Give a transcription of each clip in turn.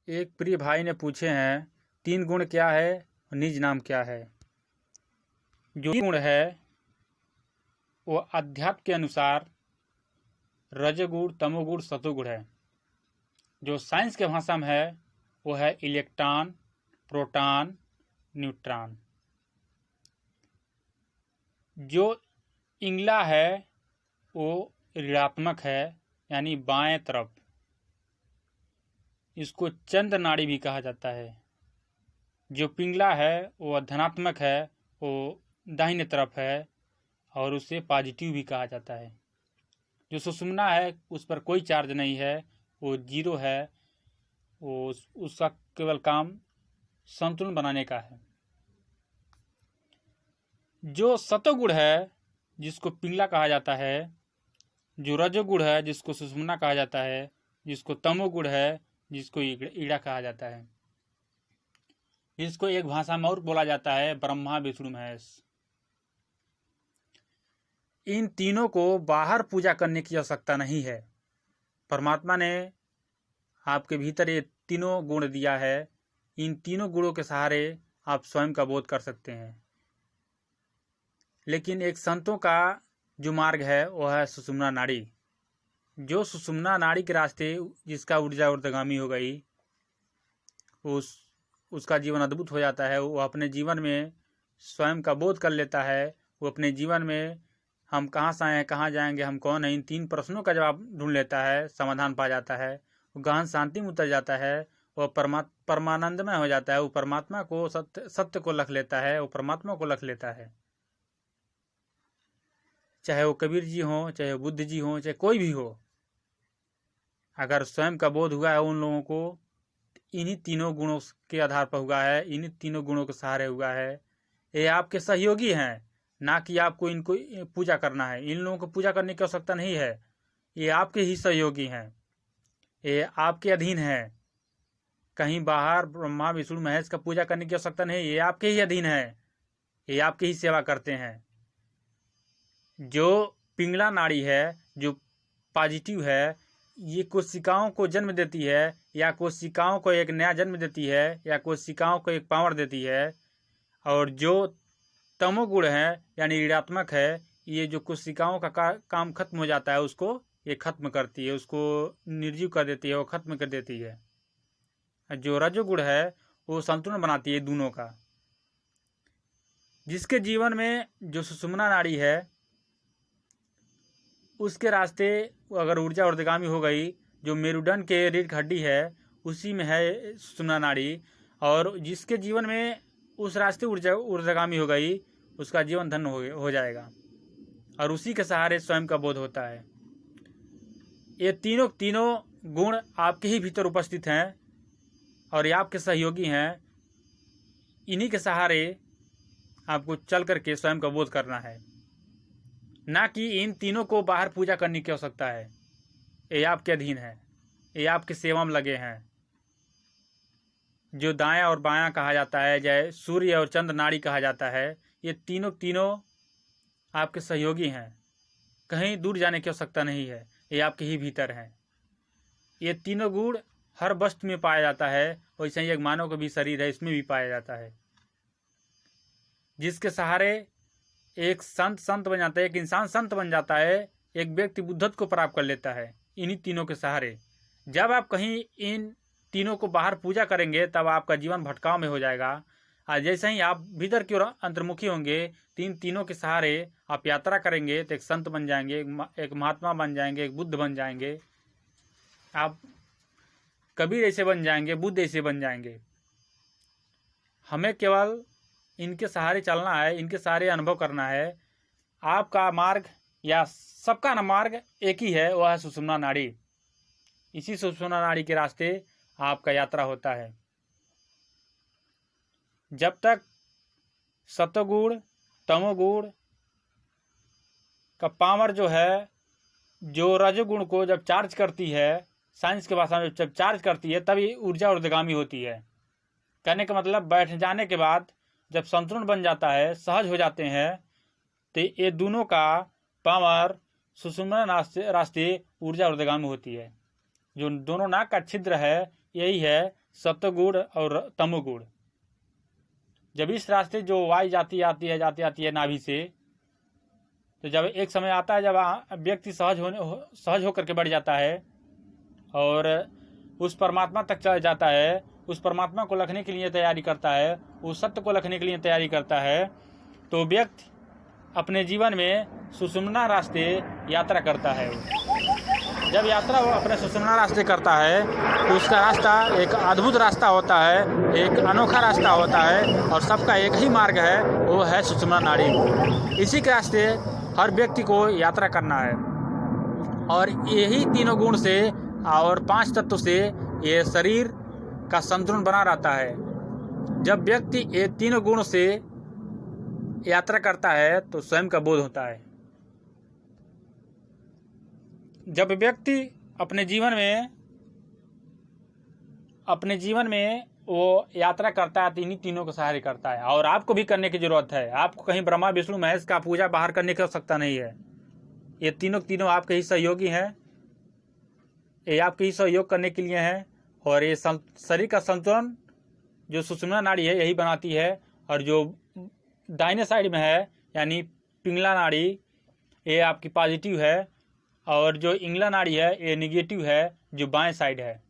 एक प्रिय भाई ने पूछे हैं, 3 गुण क्या है और निज नाम क्या है। जो गुण है वो अध्यात्म के अनुसार रजोगुण, तमोगुण, सतोगुण है। जो साइंस के भाषा में है वो है इलेक्ट्रॉन, प्रोटॉन, न्यूट्रॉन। जो इंगला है वो ऋणात्मक है, यानी बाएं तरफ। इसको चंद्र नाड़ी भी कहा जाता है। जो पिंगला है वो धनात्मक है, वो दाहिने तरफ है और उसे पॉजिटिव भी कहा जाता है। जो सुषुम्ना है उस पर कोई चार्ज नहीं है, वो जीरो है। वो उसका केवल काम संतुलन बनाने का है। जो सतोगुण है जिसको पिंगला कहा जाता है, जो रजोगुण है जिसको सुषुम्ना कहा जाता है, जिसको तमोगुण है जिसको ईड़ा कहा जाता है, जिसको एक भाषा में और बोला जाता है ब्रह्मा, विष्णु, महेश। इन तीनों को बाहर पूजा करने की आवश्यकता नहीं है। परमात्मा ने आपके भीतर ये तीनों गुण दिया है। इन तीनों गुणों के सहारे आप स्वयं का बोध कर सकते हैं। लेकिन एक संतों का जो मार्ग है वह है सुषुम्ना नाड़ी। जो सुषुम्ना नाड़ी के रास्ते जिसका ऊर्जा ऊर्ध्वगामी हो गई, उसका जीवन अद्भुत हो जाता है। वो अपने जीवन में स्वयं का बोध कर लेता है। वो अपने जीवन में हम कहाँ से आए हैं, कहाँ जाएंगे, हम कौन हैं, इन 3 प्रश्नों का जवाब ढूंढ लेता है, समाधान पा जाता है। वो गहन शांति में उतर जाता है। वो परमानंदमय हो जाता है। वो परमात्मा को सत्य को लख लेता है। वो परमात्मा को लख लेता है। चाहे वो कबीर जी हों, चाहे वो बुद्ध जी हों, चाहे कोई भी हो, अगर स्वयं का बोध हुआ है उन लोगों को, इन्हीं तीनों गुणों के आधार पर हुआ है, इन्हीं तीनों गुणों के सहारे हुआ है। ये आपके सहयोगी हैं, ना कि आपको इनको पूजा करना है। इन लोगों को पूजा करने की आवश्यकता नहीं है। ये आपके ही सहयोगी हैं, ये आपके अधीन है। कहीं बाहर ब्रह्मा, विष्णु, महेश का पूजा करने की आवश्यकता नहीं। ये आपके ही अधीन है, ये आपकी ही सेवा करते हैं। जो पिंगला नाड़ी है, जो पॉजिटिव है, ये कोशिकाओं को जन्म देती है, या कोशिकाओं को एक नया जन्म देती है, या कोशिकाओं को एक पावर देती है। और जो तमोगुण है यानी ऋणात्मक है, ये जो कोशिकाओं का काम खत्म हो जाता है उसको ये खत्म करती है, उसको निर्जीव कर देती है, वो खत्म कर देती है। जो रजोगुण है वो संतुलन बनाती है दोनों का। जिसके जीवन में जो सुषुम्ना नाड़ी है उसके रास्ते अगर ऊर्जा ऊर्ध्वगामी हो गई, जो मेरुदंड के रीढ़ की हड्डी है उसी में है सुषुम्ना नाड़ी, और जिसके जीवन में उस रास्ते ऊर्जा ऊर्ध्वगामी हो गई उसका जीवन धन्य हो जाएगा, और उसी के सहारे स्वयं का बोध होता है। ये तीनों गुण आपके ही भीतर उपस्थित हैं और ये आपके सहयोगी हैं। इन्हीं के सहारे आपको चल करके स्वयं का बोध करना है, ना कि इन तीनों को बाहर पूजा करने की आवश्यकता है। ये आपके अधीन है, ये आपकी सेवा में लगे हैं। जो दायां और बायां कहा जाता है, जैसे सूर्य और चंद्र नाड़ी कहा जाता है, ये तीनों आपके सहयोगी हैं। कहीं दूर जाने की आवश्यकता नहीं है, ये आपके ही भीतर हैं। ये तीनों गुण हर वस्तु में पाया जाता है, वैसे ही एक मानव का भी शरीर है, इसमें भी पाया जाता है। जिसके सहारे एक संत बन जाता है, एक इंसान संत बन जाता है, एक व्यक्ति बुद्धत्व को प्राप्त कर लेता है इन्हीं तीनों के सहारे। जब आप कहीं इन तीनों को बाहर पूजा करेंगे तब आपका जीवन भटकाव में हो जाएगा। और जैसे ही आप भीतर की ओर अंतर्मुखी होंगे, तीनों के सहारे आप यात्रा करेंगे तो एक संत बन जाएंगे, एक महात्मा बन जाएंगे, एक बुद्ध बन जाएंगे, आप कबीर ऐसे बन जाएंगे, बुद्ध ऐसे बन जाएंगे। हमें केवल इनके सहारे चलना है, इनके सहारे अनुभव करना है। आपका मार्ग या सबका ना मार्ग एक ही है, वह है सुषुम्ना नाड़ी। इसी सुषुम्ना नाड़ी के रास्ते आपका यात्रा होता है। जब तक सतोगुण तमोगुण का पावर जो है, जो रजोगुण को जब चार्ज करती है, साइंस के भाषा में जब चार्ज करती है तभी ऊर्जा ऊर्ध्वगामी होती है। कहने का मतलब बैठ जाने के बाद जब संतुलन बन जाता है, सहज हो जाते हैं, तो ये दोनों का पावर सुषुम्ना रास्ते ऊर्जा ऊर्ध्वगामी होती है। जो दोनों नाक का छिद्र है यही है सत्वगुण और तमोगुण। जब इस रास्ते जो वायु जाती आती है नाभि से, तो जब एक समय आता है जब व्यक्ति सहज होकर के बढ़ जाता है और उस परमात्मा तक चला जाता है, उस परमात्मा को लखने के लिए तैयारी करता है, उस सत्य को लखने के लिए तैयारी करता है, तो व्यक्ति अपने जीवन में सुषुम्ना रास्ते यात्रा करता है। जब यात्रा वो अपने सुषुम्ना रास्ते करता है तो उसका रास्ता एक अद्भुत रास्ता होता है, एक अनोखा रास्ता होता है और सबका एक ही मार्ग है, वो है सुषुम्ना नाड़ी। इसी के रास्ते हर व्यक्ति को यात्रा करना है और यही तीनों गुण से और 5 तत्व से ये शरीर का संतुलन बना रहता है। जब व्यक्ति ये तीनों गुणों से यात्रा करता है तो स्वयं का बोध होता है। जब व्यक्ति अपने जीवन में वो यात्रा करता है तो इन्हीं तीनों के सहारे करता है। और आपको भी करने की जरूरत है। आपको कहीं ब्रह्मा विष्णु महेश का पूजा बाहर करने की आवश्यकता नहीं है। ये तीनों आपके ही सहयोगी हैं, ये आपके ही सहयोग करने के लिए हैं। और ये शरीर का संतुलन जो सुषुम्ना नाड़ी है यही बनाती है। और जो दाहिने साइड में है यानी पिंगला नाड़ी, ये आपकी पॉजिटिव है और जो इंगला नाड़ी है ये निगेटिव है जो बाएं साइड है।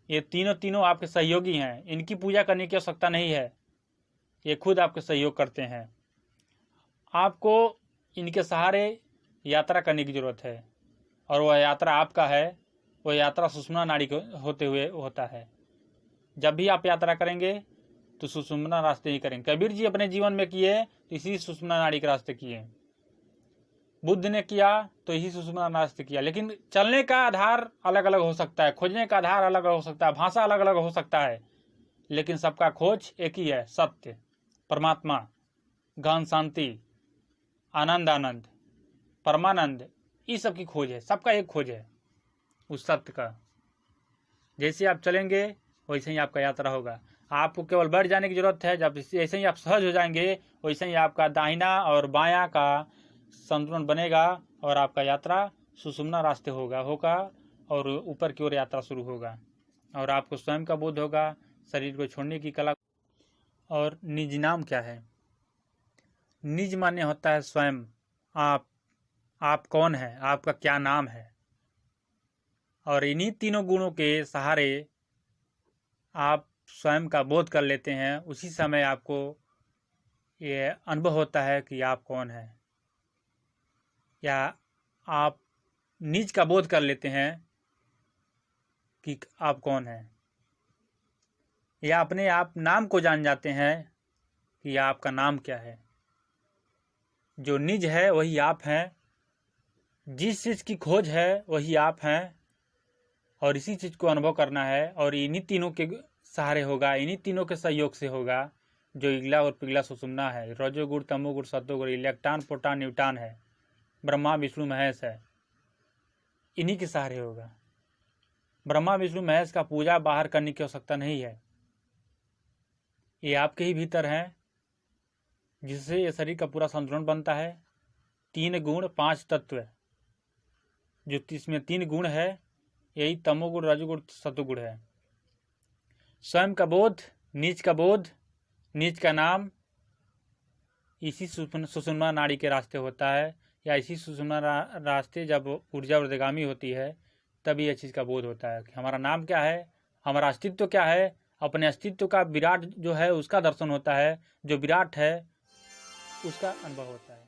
ये तीनों आपके सहयोगी हैं, इनकी पूजा करने की आवश्यकता नहीं है, ये खुद आपके सहयोग करते हैं। आपको इनके सहारे यात्रा करने की जरूरत है और वह यात्रा आपका है, वह यात्रा सुषुम्ना नाड़ी को होते हुए होता है। जब भी आप यात्रा करेंगे तो सुषुम्ना रास्ते ही करेंगे। कबीर जी अपने जीवन में किए तो इसी सुषुम्ना नाड़ी के रास्ते किए, बुद्ध ने किया तो यही सुषुम्ना रास्ते किया। लेकिन चलने का आधार अलग अलग हो सकता है, खोजने का आधार अलग अलग हो सकता है, भाषा अलग अलग हो सकता है, लेकिन सबका खोज एक ही है, सत्य, परमात्मा, गहन शांति, आनंद, परमानंद, इस सब की खोज है। सबका एक खोज है उस सत्य का। जैसे आप चलेंगे वैसे ही आपका यात्रा होगा। आपको केवल बढ़ जाने की जरूरत है। जब जैसे ही आप सहज हो जाएंगे वैसे ही आपका दाहिना और बायां का संतुलन बनेगा और आपका यात्रा सुषुम्ना रास्ते होगा और ऊपर की ओर यात्रा शुरू होगा और आपको स्वयं का बोध होगा, शरीर को छोड़ने की कला। और निज नाम क्या है? निज माने होता है स्वयं। आप कौन है, आपका क्या नाम है। और इन्हीं तीनों गुणों के सहारे आप स्वयं का बोध कर लेते हैं। उसी समय आपको ये अनुभव होता है कि आप कौन हैं, या आप निज का बोध कर लेते हैं कि आप कौन हैं, या अपने आप नाम को जान जाते हैं कि आपका नाम क्या है। जो निज है वही आप हैं, जिस चीज़ की खोज है वही आप हैं और इसी चीज़ को अनुभव करना है। और इन्हीं तीनों के सहारे होगा, इन्हीं तीनों के सहयोग से होगा। जो इगला और पिगला सुषुम्ना है, रजोगुण तमोगुण सत्वगुण, इलेक्ट्रॉन प्रोटॉन न्यूट्रॉन है, ब्रह्मा विष्णु महेश है, इन्हीं के सहारे होगा। ब्रह्मा विष्णु महेश का पूजा बाहर करने की आवश्यकता नहीं है, ये आपके ही भीतर हैं, जिससे ये शरीर का पूरा संतुलन बनता है। 3 गुण 5 तत्व, जो इसमें 3 गुण है यही तमोगुण रजोगुण सत्वगुण है। स्वयं का बोध, नीच का बोध, नीच का नाम इसी सुषुम्ना नाड़ी के रास्ते होता है, या इसी सुषुम्ना रास्ते जब ऊर्जा ऊर्ध्वगामी होती है तभी यह चीज़ का बोध होता है कि हमारा नाम क्या है, हमारा अस्तित्व क्या है। अपने अस्तित्व का विराट जो है उसका दर्शन होता है, जो विराट है उसका अनुभव होता है।